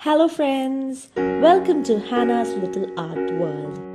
Hello, friends! Welcome to Hannah's Little Art World.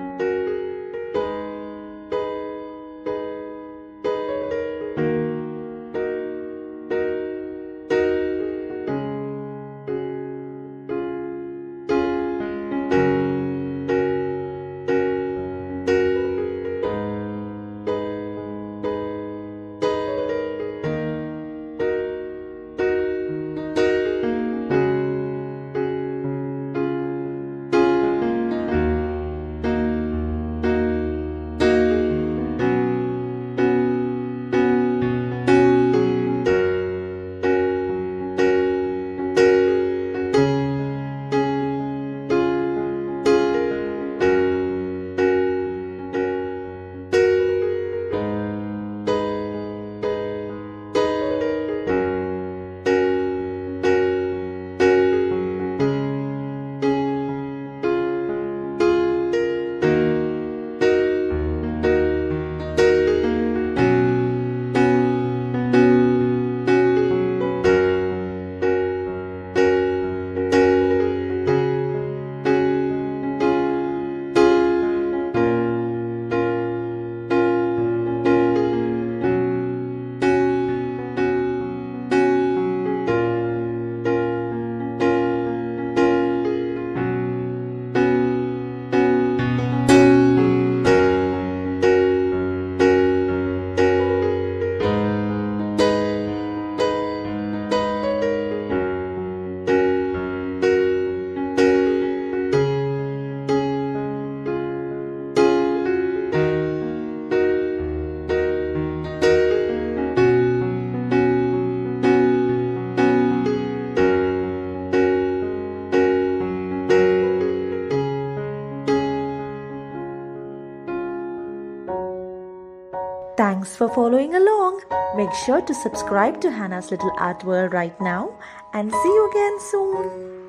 Thanks for following along. Make sure to subscribe to Hannah's Little Art World right now and see you again soon.